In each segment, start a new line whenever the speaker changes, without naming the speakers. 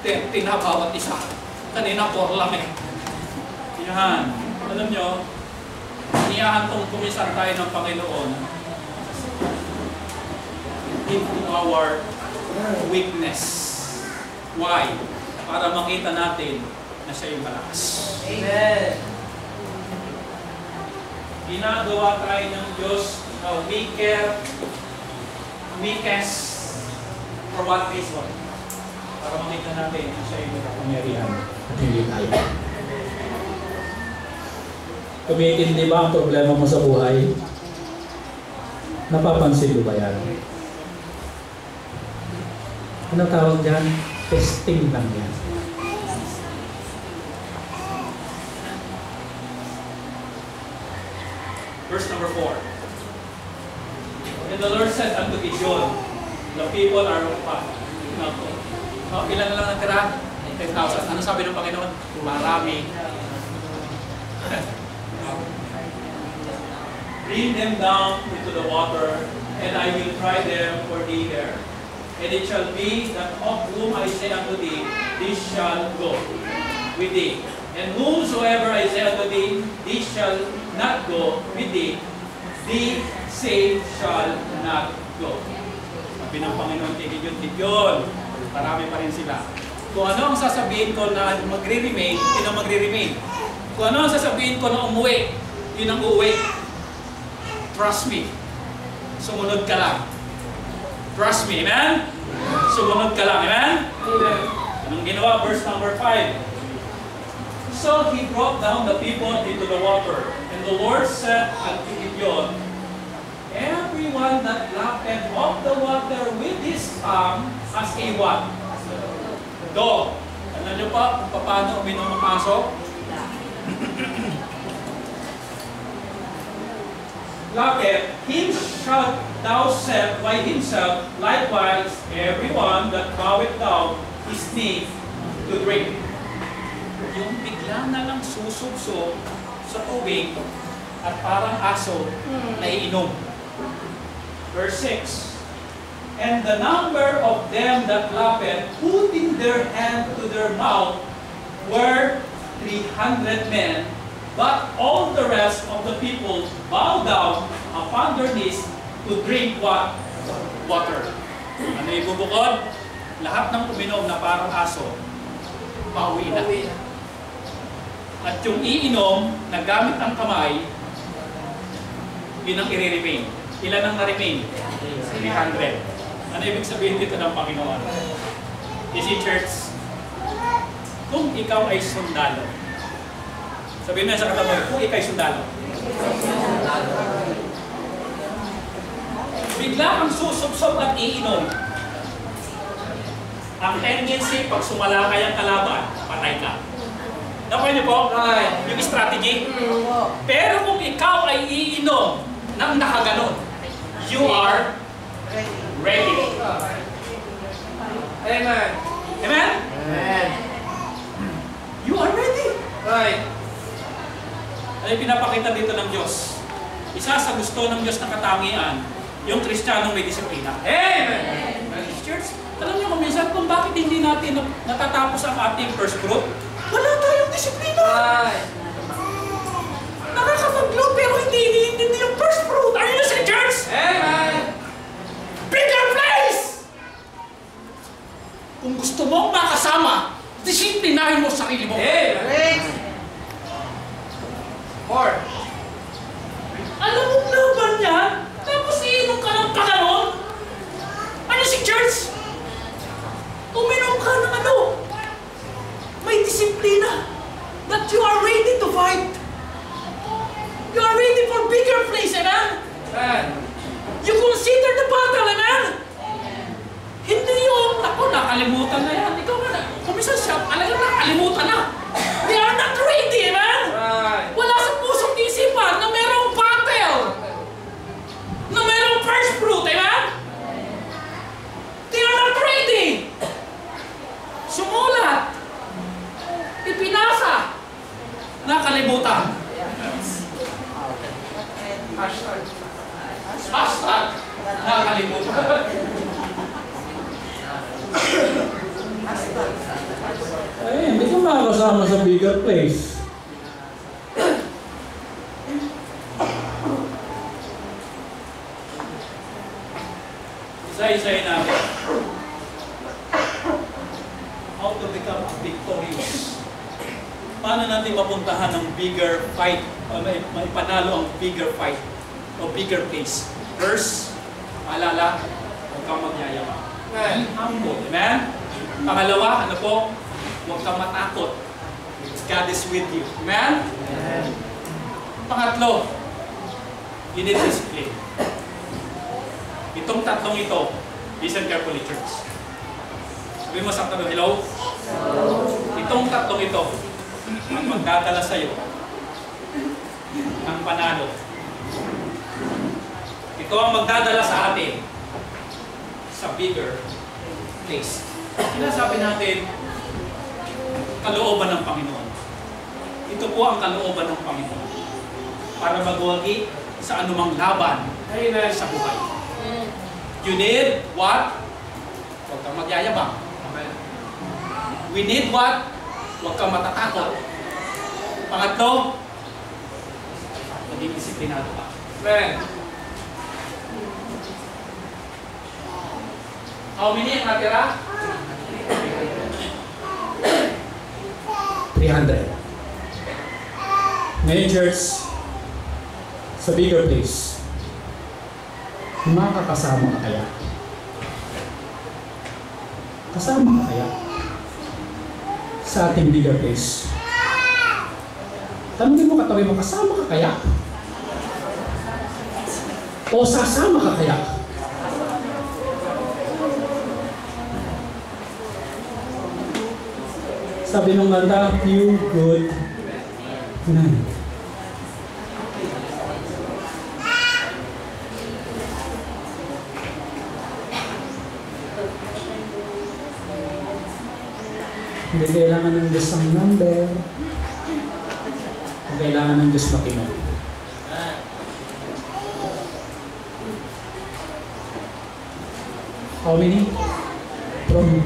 30 na bawat isa. Kanina 4 lang eh. Yan. Alam nyo, inihantong kumisan tayo ng Panginoon into our weakness. Why? Para makita natin na siya yung malakas.
Amen.
Ginagawa tayo ng Diyos na weakest for what reason? Para makita natin na siya yung nakapangyarihan at hindi tayo. Kumitindi ba ang problema mo sa buhay? Napapansin mo ba yan? Ano tawag dyan? Testing lang yan. Verse number 4. And the Lord said unto Gideon, the people are ilan na lang natira? 10,000. Ano sabi ng Panginoon? Marami. Bring them down into the water, and I will try them for thee there. And it shall be that of whom I say unto thee, this shall go with thee. And whomsoever I say unto thee, this shall not go with thee, the same shall not go. Sabi ng Panginoon kay Gideon, marami pa rin sila. Kung ano ang sasabihin ko na magre-remain, yun ang magre-remain. Kung ano ang sasabihin ko na umuwi, yun ang uuwi. Trust me. Sumunod ka lang. Trust me, amen? Sumunod ka lang, amen? Amen. Anong ginawa? Verse number 5. So he brought down the people into the water, and the Lord said unto Gideon, everyone that lapped of the water with his tongue as a what? Dog. Alam niyo pa kung paano uminom ang aso? Lapped, him shalt thou set by himself, likewise everyone that boweth down his knee to drink. Yung bigla na lang susubso sa tubig at parang aso na iinom. Verse 6. And the number of them that lapped, putting their hand to their mouth, were 300 men, but all the rest of the people bowed down upon their knees to drink what? Water. Ano ibubukod? Lahat ng uminom na parang aso, pauwi na. At yung iinom na gamit ang kamay, yun ang i-remain. Ilan ang na-remain? 300. Ano ibig sabihin dito ng Panginoon? You see, church, kung ikaw ay sundalo, sabihin mo sa katabi, kung ikaw ay sundalo, bigla kang susubsob at iinom. Ang tendency, pag sumalakay ang kalaban, patay ka. Nakuha niyo po? Yung strategy. Pero kung ikaw ay iinom nang nakaganon, you are ready.
Amen.
Amen?
Amen.
You are ready.
Right.
Ano yung pinapakita dito ng Diyos? Isa sa gusto ng Diyos na katangian, yung Kristiyanong may disiplina. Amen! Church, alam niyo kung minsan kung bakit hindi natin natatapos ang ating first fruit? Wala tayong disiplina!
Right.
Nakakapag-glow pero hindi yung first fruit. Are you listening, church?
Amen.
Bigger place! Kung gusto mong makasama, disiplinahin mo sarili mo.
Amen. More.
Alam mo laban niya, tapos iinom ka ng paganon? Ano si church? Uminom ka ng ano? May disiplina that you are ready to fight. You are ready for bigger place, amen? You consider the battle, amen? Hindi yung, ako, nakalimutan na yan. Ikaw na, kumisa siya, talagang nakalimutan na. They are not ready, amen? Wala sa pusong isipan na merong battle. Na merong first fruit, amen? They are not ready. Sumulat. Ipinasa. Nakalimutan. Hashtag. Nakalimutan.
Ay, hindi ka makakasama sa bigger place.
Isa-isayin natin. How to become victorious. Paano natin mapuntahan ng bigger fight? May panalo ang bigger fight o bigger place. First, paalala, huwag kang magyayabang.
Amen.
Humble. Amen? Pangalawa, ano po? Huwag kang matakot. God is with you. Amen?
Amen.
Pangatlo, you need discipline. Itong tatlong ito, listen carefully, church. Sabi mo sa tabi, hello? Itong tatlong ito, ang magdadala sa'yo ng panalo. Ito ang magdadala sa atin sa bigger place. Sinasabi natin, kalooban ng Panginoon. Ito po ang kalooban ng Panginoon para magwagi sa anumang laban sa buhay. You need what? Huwag kang magyayabang. We need what? Huwag kang matatakot. Pangatlo, maging disiplinado ka.
Amen.
How many ang natira?
300. Ngayon, church, sa bigger place, makakasama ka kaya? Kasama ka kaya? Sa ating bigger place. Tanungin mo katabi mo, kasama ka kaya? O sasama ka kaya? Sabi nung kanta, few good none. Hindi kailangan ng Diyos ang number. Kailangan ng Diyos makinig. How many? From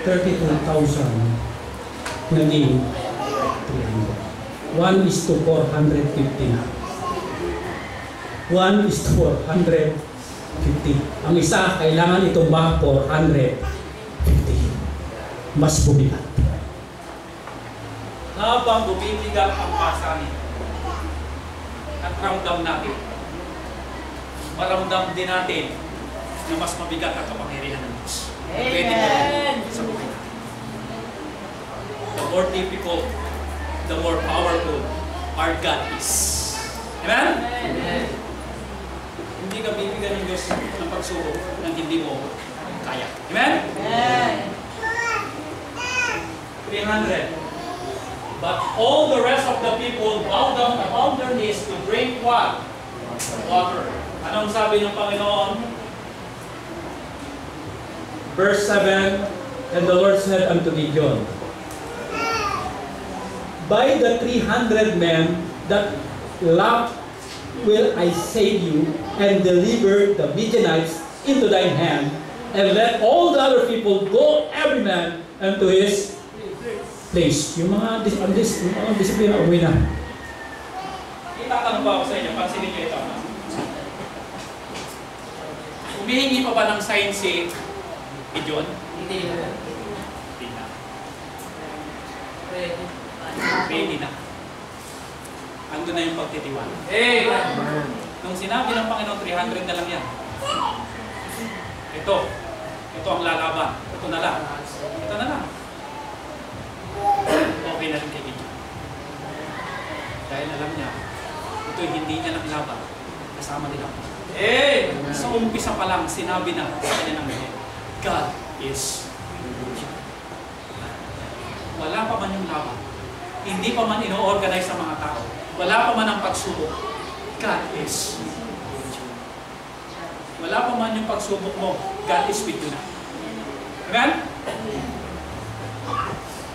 32,000 naging 300. 1 is to 450 na. 1 is to 450. Ang isa, kailangan ito ba 450. Mas bumigat.
Habang bumibigat ang pasanin at ramdam natin, maramdam din natin na mas mabigat ang kapangyarihan ng Diyos. Amen! Sa buhay natin. The more difficult, the more powerful our God is. Amen?
Amen.
Hindi ka bibigyan ng Diyos ng pagsubok nang hindi mo kaya. Amen?
Amen.
300. But all the rest of the people bowed down upon their knees to drink what? Water. Anong sabi ng Panginoon?
Verse 7, and the Lord said unto Gideon, by the 300 men that laughed will I save you and deliver the Midianites into thine hand, and let all the other people go every man unto his place. Yung mga disiplina, umuwi na.
Itatanong ba ako sa inyo? Pansinin niyo ito. Humihingi pa ba ng sign si Gideon?
Hindi na.
Hindi na.
Ready.
Ready na. Ando na yung pagtitiwala.
Amen.
Nung sinabi ng Panginoon, 300 na lang yan. Ito ang lalaban. Ito na lang. Ito na lang. Okay na rin kay Gideon. Dahil alam niya, ito'y hindi niya lang laban. Kasama nila. Sa umpisa pa lang, sinabi na sa kanya ng Lord, God is with you. Wala pa man yung laban. Hindi pa man ino-organize sa mga tao. Wala pa man ang pagsubok. God is with you. Wala pa man yung pagsubok mo. God is with you na. Amen?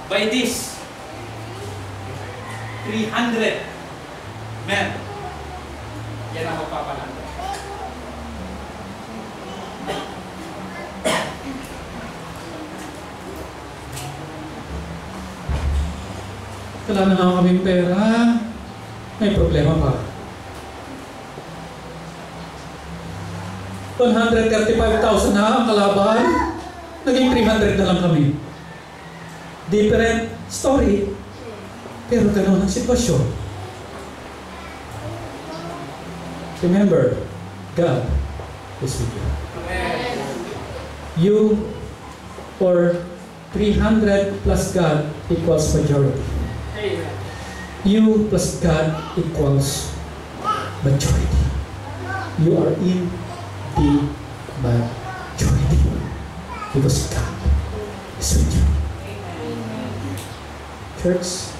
By this, 300 men, yan ang magpapalanda.
Wala na nga kaming pera. May problema pa. 135,000 na ang kalaban. Naging 300 na lang kami. Different story. Pero ganoon ang sitwasyon. Remember, God is with you. You or 300 plus God equals majority. You plus God equals majority. You are in the majority because God is with you. Church,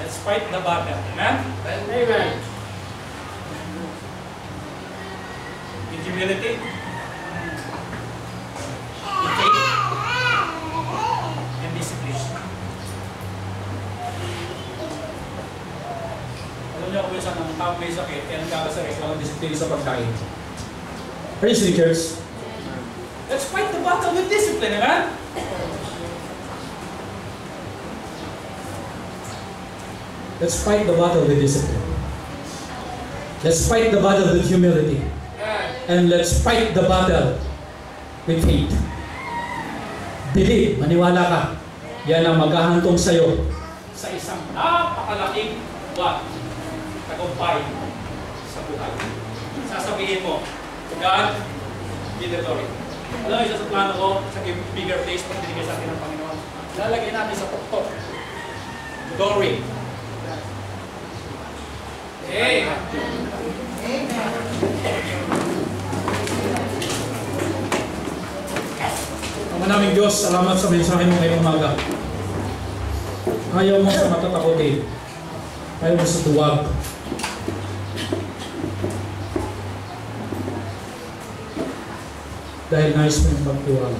Let's fight the battle. Amen?
Amen.
In humility, in faith, and discipline. Alam niyo kung minsan ang tao may sakit, kaya nagkakasakit lang ang disiplina sa pagkain.
are you seeing, church?
Let's fight the battle with discipline, amen?
Let's fight the battle with discipline. Let's fight the battle with humility. And let's fight the battle with faith. Believe, maniwala ka. Yan ang maghahantong sa'yo
Sa isang napakalaking tagumpay sa buhay. Sasabihin mo, God, be the glory. Alam mo, isa sa plano ko, sa bigger place pag binigay sa atin ng Panginoon, lalagay natin sa tuktok. Glory. Hey!
Ama naming Diyos, salamat sa mensahe mo ngayong umaga. Ayaw mo sa matatakotin. Ayaw mo sa duwag. Dahil nais mo yung magtiwala.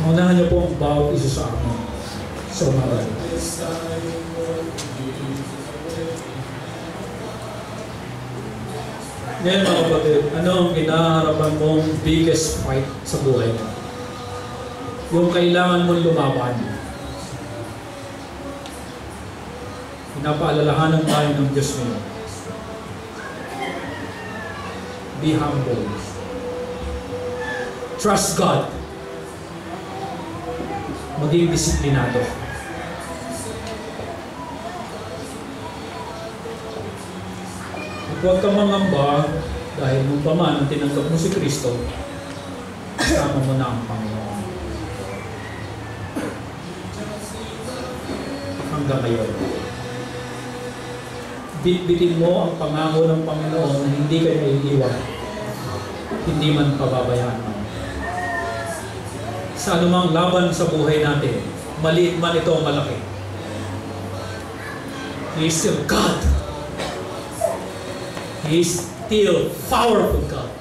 Maunahan niyo po ang bawat isa sa amin. Sa umaga. Ngayon mga kapatid, ano ang kinaharapan mong biggest fight sa buhay mo? Yung kailangan mong lumaban. Pinapaalalahanan tayo ng Diyos ngayon. Be humble. Trust God. Maging disiplinado. Huwag kang mangamba dahil nung paman ang tinanggap mo si Kristo, kasama mo na ang Panginoon. Hanggang ngayon. Bitbitin mo ang pangako ng Panginoon na hindi kayo maiiwan, hindi man pababayaan mo. Sa anumang laban sa buhay natin, maliit man ito o malaki, He is still God. He is still powerful God.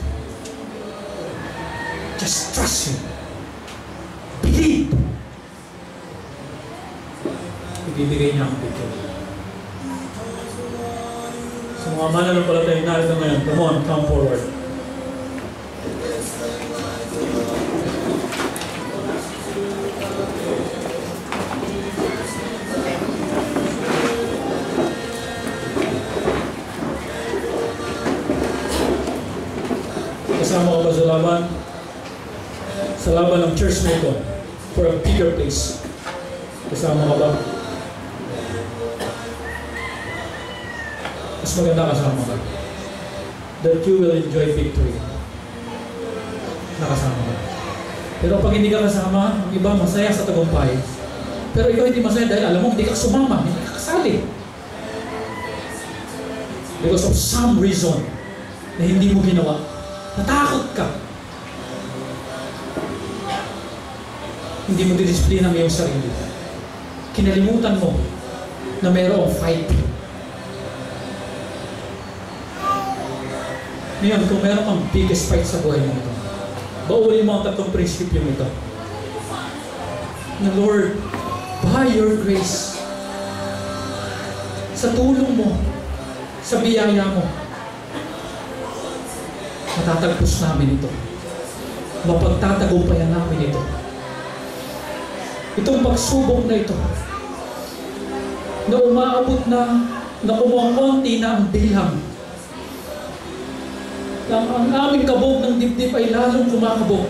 Just trust Him. Believe. Ibibigay niya ang victory. So mga mananampalatayang narito ngayon, come on, come forward. Kasama ko ba sa laban? Sa laban ng church na ito for a bigger place. Kasama ka ba? Mas maganda kasama ka. That you will enjoy victory. Nakasama ka. Pero pag hindi ka kasama, ang iba masaya sa tagumpay. Pero ikaw hindi masaya dahil alam mo hindi ka sumama, hindi ka kasali. Because of some reason na hindi mo ginawa. Natakot ka. Hindi mo didisiplina ang iyong sarili. Kinalimutan mo na mayroong fight. Ngayon, kung mayroong kang biggest fight sa buhay mo ito, baulin mo ang tatlong prinsipyong ito. Na Lord, by your grace, sa tulong mo, sa biyaya mo, matatagpos namin ito. Mapagtatagumpayan namin ito. Itong pagsubok na ito, na umaabot na kumukonti na ang bilang. Ang aming kabog ng dibdib ay lalong kumakabog.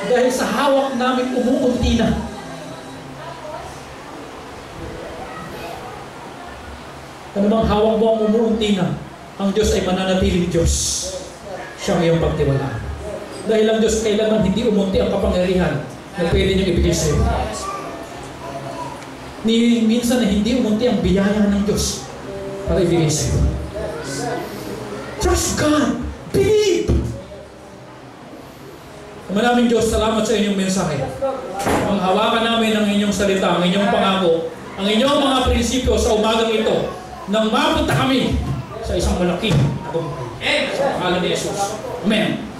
Dahil sa hawak namin umuunti na. Ano bang hawak mo ang umuunti na? Ang Diyos ay mananatiling Diyos. Siya ang iyong pagtiwalaan. Dahil ang Diyos kailangan hindi umunti ang kapangyarihan na pwede niyang ibigay sa iyo. Minsan na hindi umunti ang biyaya ng Diyos para ibigay sa iyo. Trust God! Believe! Maraming Diyos, salamat sa inyong mensahe. Ang hawakan namin ang inyong salita, ang inyong pangako, ang inyong mga prinsipyo sa umagang ito, nang mapunta kami sa isang malaking tagumpay. Sa pangalan ni Jesus. Amen.